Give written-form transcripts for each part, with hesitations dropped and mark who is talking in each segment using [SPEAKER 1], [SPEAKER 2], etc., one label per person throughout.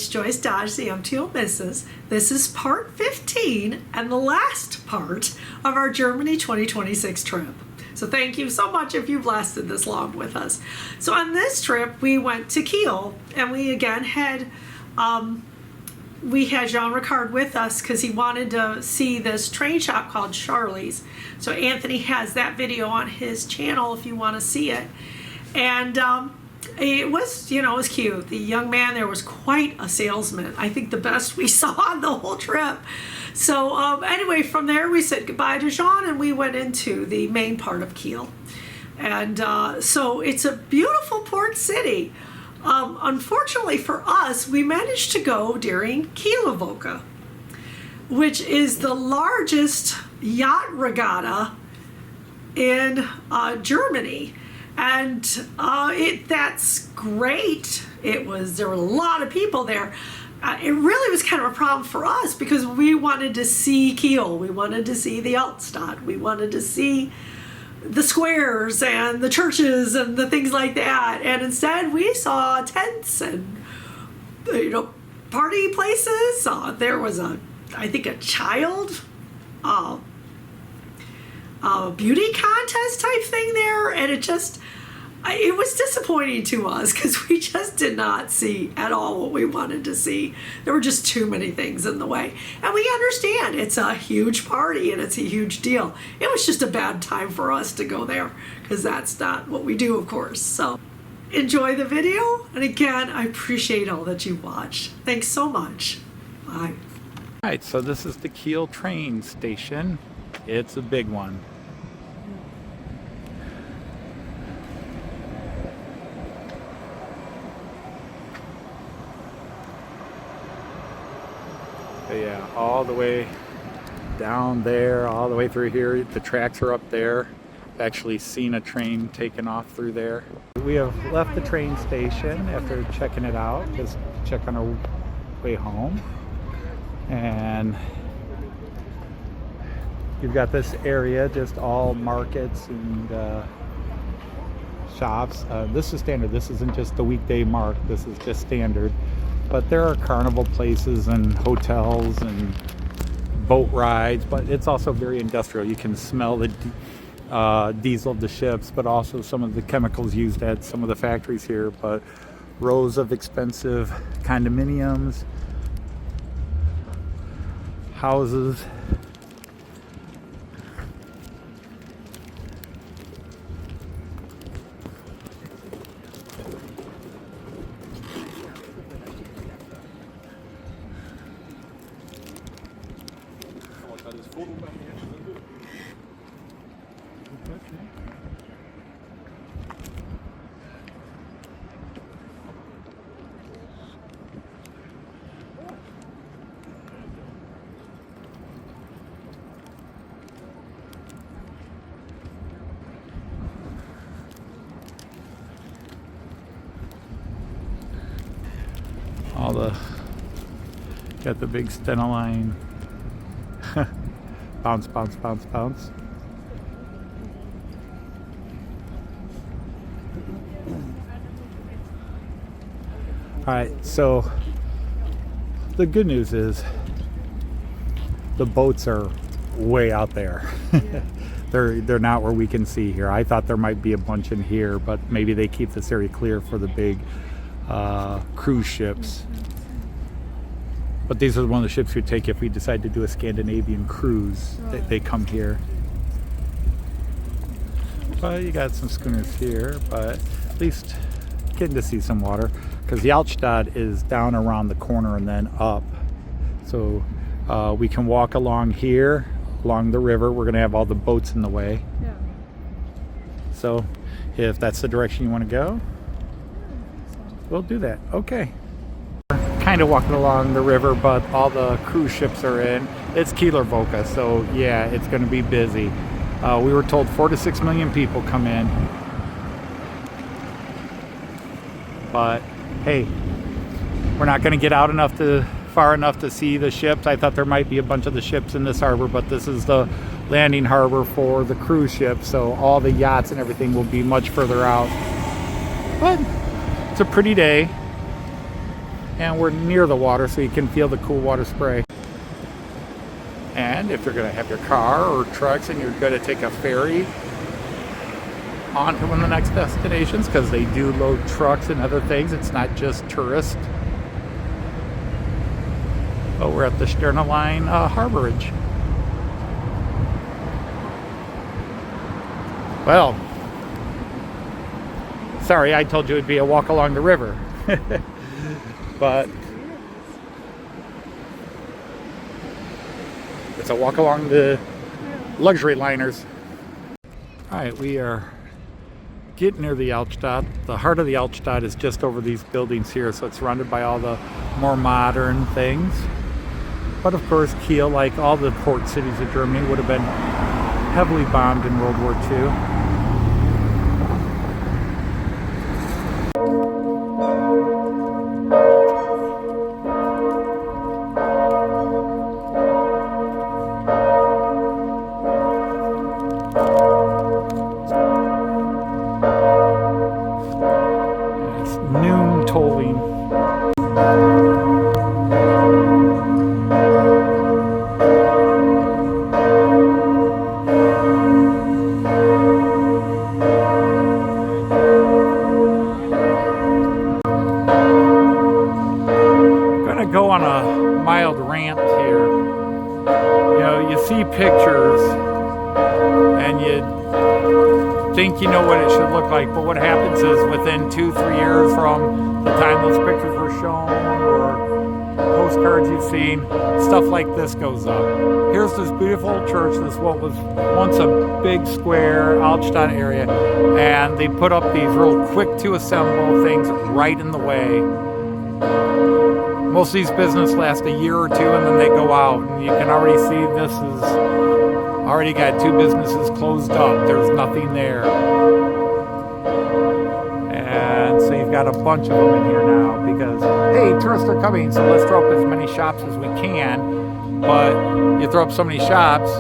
[SPEAKER 1] it's Joyce Dodge, the MTO Missus. This is part 15 and the last part of our Germany 2026 trip. So thank you so much if you've lasted this long with us. So on this trip, we went to Kiel, and we again had Jean Ricard with us because he wanted to see this train shop called Charlie's. So Anthony has that video on his channel if you want to see it. And it was, it was cute. The young man there was quite a salesman. I think the best we saw on the whole trip. So anyway, from there we said goodbye to Jean and we went into the main part of Kiel. And so it's a beautiful port city. Unfortunately for us, we managed to go during Kieler Wocher, which is the largest yacht regatta in Germany. And that's great. There were a lot of people there. It really was kind of a problem for us because we wanted to see Kiel. We wanted to see the Altstadt. We wanted to see the squares and the churches and the things like that. And instead we saw tents and, party places. There was I think a child beauty contest type thing there. And it was disappointing to us because we just did not see at all what we wanted to see. There were just too many things in the way. And we understand it's a huge party and it's a huge deal. It was just a bad time for us to go there because that's not what we do, of course. So enjoy the video. And again, I appreciate all that you watched. Thanks so much. Bye.
[SPEAKER 2] All right, so this is the Kiel train station. It's a big one. But yeah, all the way down there, all the way through here. The tracks are up there. I've actually seen a train taking off through there. We have left the train station after checking it out, just check on our way home. And you've got this area, just all markets and shops. This is standard. This isn't just the weekday mark. This is just standard. But there are carnival places and hotels and boat rides, but it's also very industrial. You can smell the diesel of the ships, but also some of the chemicals used at some of the factories here. But rows of expensive condominiums, houses. Got the big Stena line. Bounce, bounce, bounce, bounce. Alright, so the good news is the boats are way out there. They're not where we can see here. I thought there might be a bunch in here, but maybe they keep this area clear for the big cruise ships. But these are one of the ships we take if we decide to do a Scandinavian cruise. They come here. But you got some schooners here, but at least getting to see some water. Because the Altstadt is down around the corner and then up. So we can walk along here, along the river. We're going to have all the boats in the way. Yeah. So if that's the direction you want to go, we'll do that. Okay. Kind of walking along the river, but all the cruise ships are in. It's Kieler Wocher, so yeah, it's going to be busy. We were told 4 to 6 million people come in. But hey, we're not going to get out far enough to see the ships. I thought there might be a bunch of the ships in this harbor, but this is the landing harbor for the cruise ships, so all the yachts and everything will be much further out. But it's a pretty day. and we're near the water, so you can feel the cool water spray. And if you're going to have your car or trucks and you're going to take a ferry on to one of the next destinations, because they do load trucks and other things, it's not just tourists. Oh, we're at the Sterne Line harborage. Well, sorry, I told you it'd be a walk along the river. But it's a walk along the luxury liners. Alright, we are getting near the Altstadt. The heart of the Altstadt is just over these buildings here, so it's surrounded by all the more modern things. But of course, Kiel, like all the port cities of Germany, would have been heavily bombed in World War II. It's noon tolling. Go on a mild rant here. You know, you see pictures and you think you know what it should look like, but what happens is within 2-3 years from the time those pictures were shown or postcards you've seen, stuff like this goes up. Here's this beautiful church, this what was once a big square Altstadt area, and they put up these real quick to assemble things right in the way. Most of these businesses last a year or two and then they go out, and you can already see this is already got 2 businesses closed up. There's nothing there. And so you've got a bunch of them in here now because, hey, tourists are coming, so let's throw up as many shops as we can. But you throw up so many shops,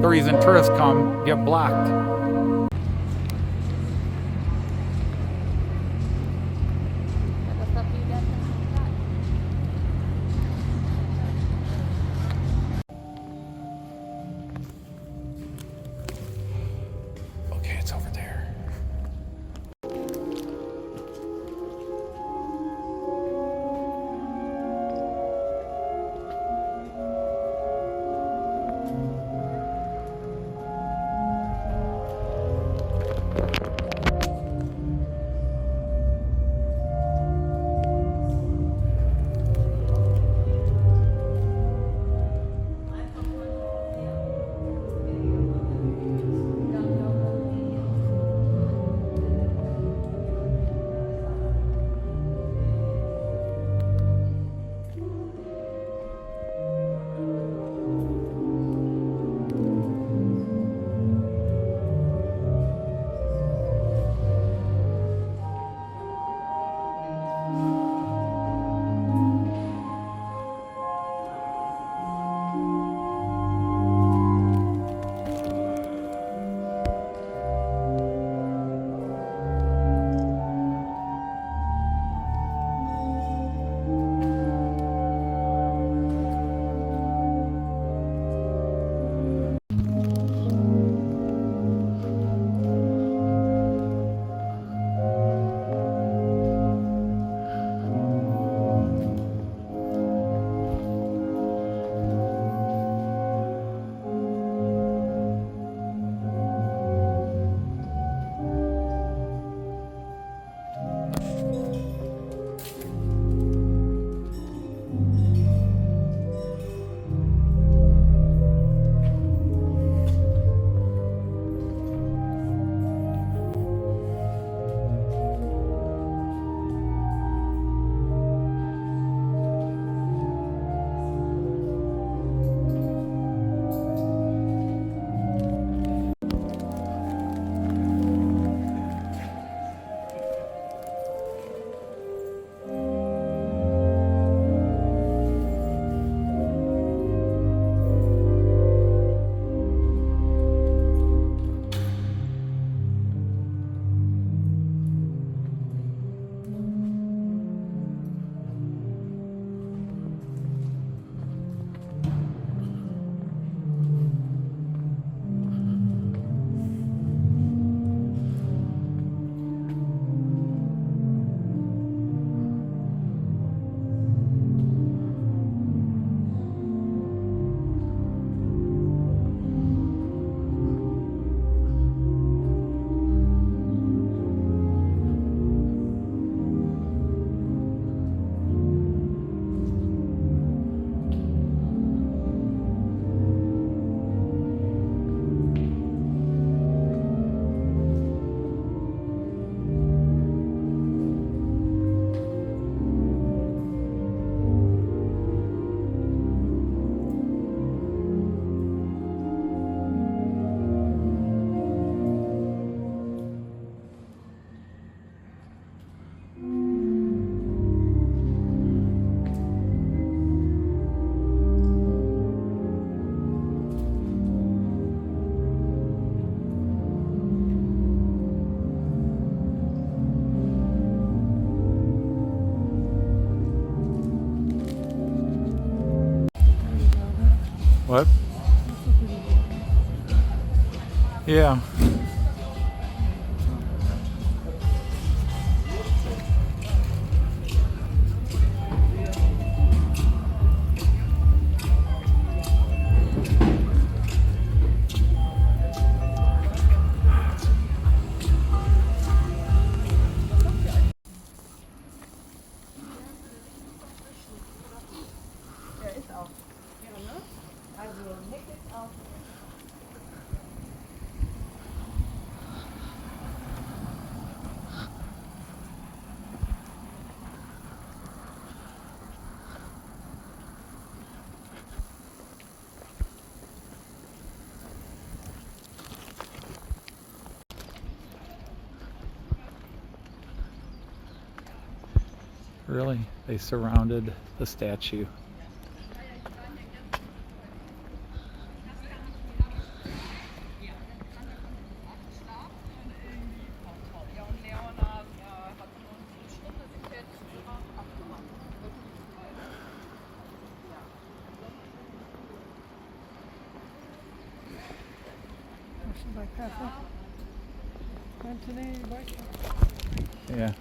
[SPEAKER 2] the reason tourists come get blocked. It's over there. What? Yeah. Really? They surrounded the statue. Yeah.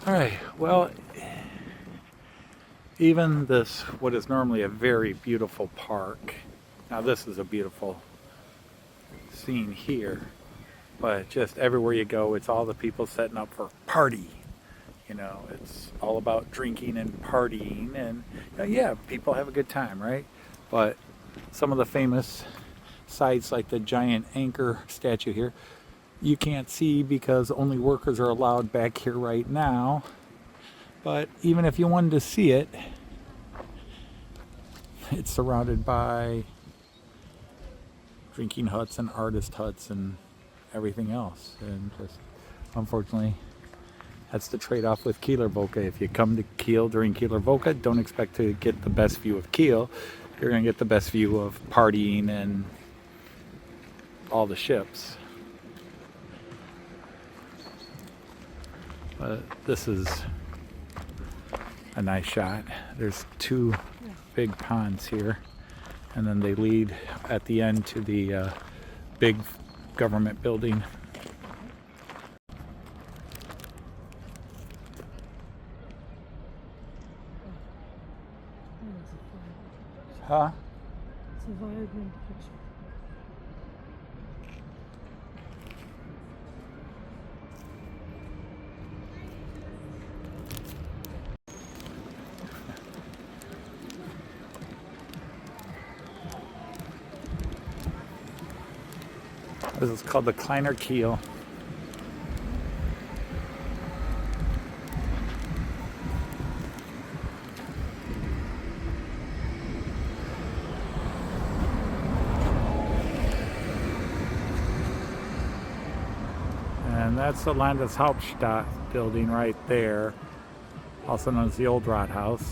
[SPEAKER 2] All right, well, even this, what is normally a very beautiful park, now this is a beautiful scene here, but just everywhere you go, it's all the people setting up for party. You know, it's all about drinking and partying, and you know, yeah, people have a good time, right? But some of the famous sites, like the giant anchor statue here, you can't see because only workers are allowed back here right now. But even if you wanted to see it, it's surrounded by drinking huts and artist huts and everything else. And just, unfortunately, that's the trade-off with Kieler Woche. If you come to Kiel during Kieler Woche, don't expect to get the best view of Kiel. You're going to get the best view of partying and all the ships. But this is a nice shot. There's two big ponds here, and then they lead at the end to the big government building. Huh?
[SPEAKER 3] It's a vibrant picture.
[SPEAKER 2] This is called the Kleiner Kiel. And that's the Landeshauptstadt building right there, also known as the old Rathaus.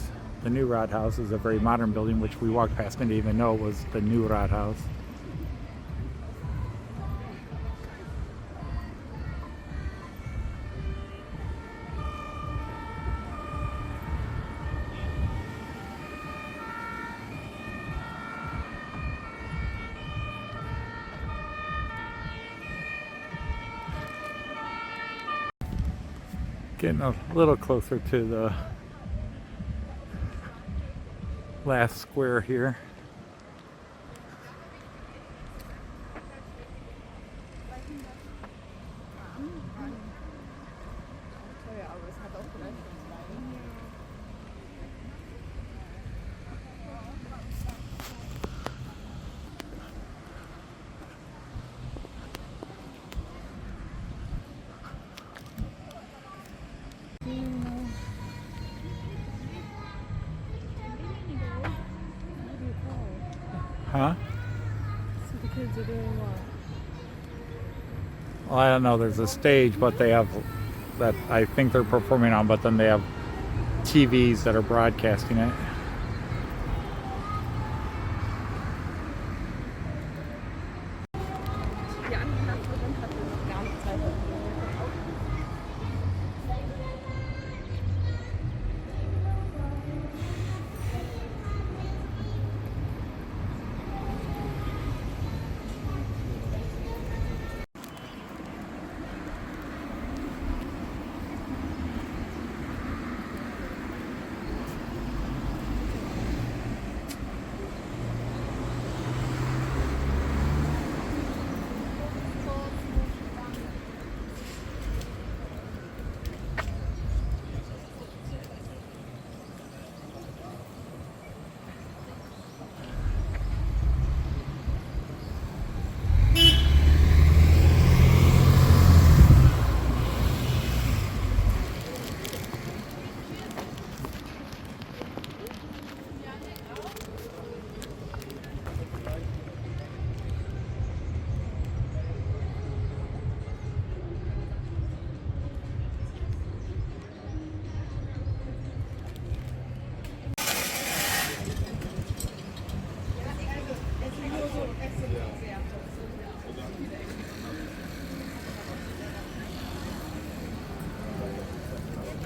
[SPEAKER 2] The new Rathaus is a very modern building, which we walked past and didn't even know was the new Rathaus. Getting a little closer to the last square here. Huh?
[SPEAKER 3] So the kids are doing what?
[SPEAKER 2] Well, I don't know. There's a stage, but they have that I think they're performing on, but then they have TVs that are broadcasting it.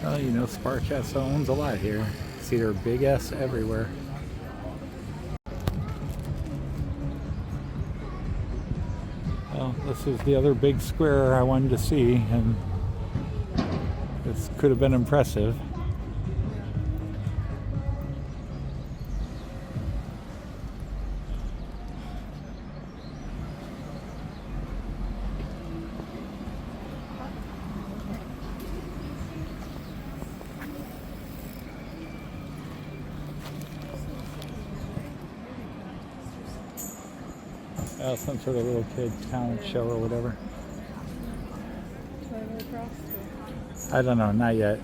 [SPEAKER 2] Well, you know, Sparkcast owns a lot here. See their big S everywhere. Well, this is the other big square I wanted to see, and this could have been impressive. Some sort of little kid talent show or whatever. I don't know, not yet.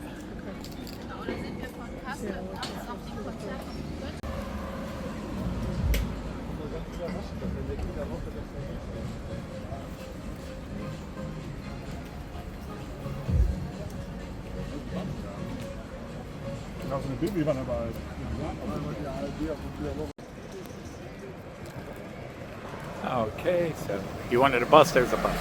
[SPEAKER 2] Okay, so you wanted a bus, there's a bus.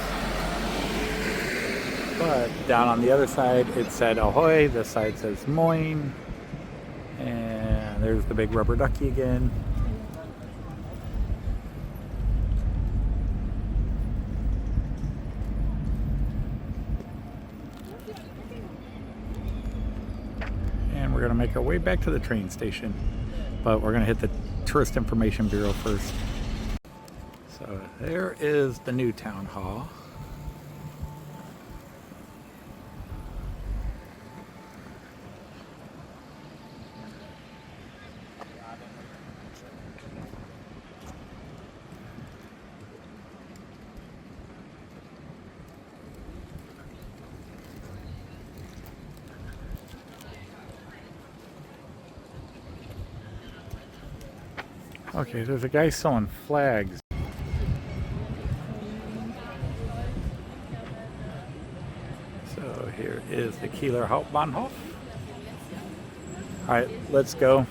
[SPEAKER 2] But down on the other side it said ahoy, this side says moin, and there's the big rubber ducky again. And we're gonna make our way back to the train station, but we're gonna hit the Tourist Information Bureau first. So there is the new town hall. Okay, there's a guy selling flags. So here is the Kieler Hauptbahnhof. All right, let's go.